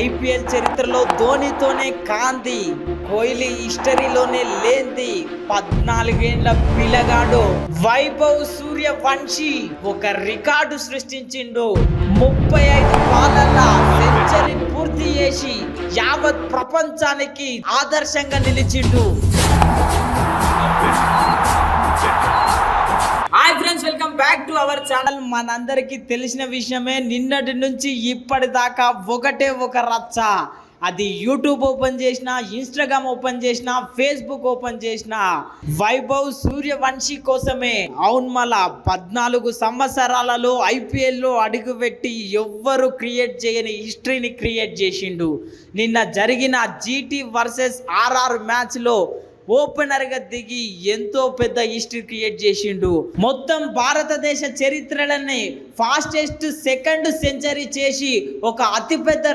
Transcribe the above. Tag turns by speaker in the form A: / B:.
A: IPL చరిత్రలో ధోనితోనే కాంతి, కోహ్లీ హిస్టరీలోనే లేంది 14 ఏళ్ల పిల్లగాడు వైభవ్ సూర్యవంశీ ఒక రికార్డు సృష్టించిండు. 35 బాలల సెంచరీ పూర్తి చేసి యావత్ ప్రపంచానికి ఆదర్శంగా నిలిచిండు. Hi friends, welcome back to our channel. మనందరికీ తెలిసిన విషయమే, నిన్నటి నుంచి ఇప్పటిదాకా ఒకటే ఒక రచ్చ. అది యూట్యూబ్ ఓపెన్ చేసిన, ఇన్స్టాగ్రామ్ ఓపెన్ చేసిన, ఫేస్బుక్ ఓపెన్ చేసిన వైభవ్ సూర్యవంశీ కోసమే. అవును, మళ్ళా 14 సంవత్సరాలలో ఐపీఎల్లో అడుగుపెట్టి ఎవ్వరు క్రియేట్ చేయని హిస్టరీని క్రియేట్ చేసిండు. నిన్న జరిగిన జీటీ వర్సెస్ ఆర్ఆర్ మ్యాచ్లో ఓపెనర్గా దిగి ఎంతో పెద్ద హిస్టరీ క్రియేట్ చేసిండు. మొత్తం భారతదేశ చరిత్రలోనే ఫాస్టెస్ట్ సెకండ్ సెంచరీ చేసి ఒక అతిపెద్ద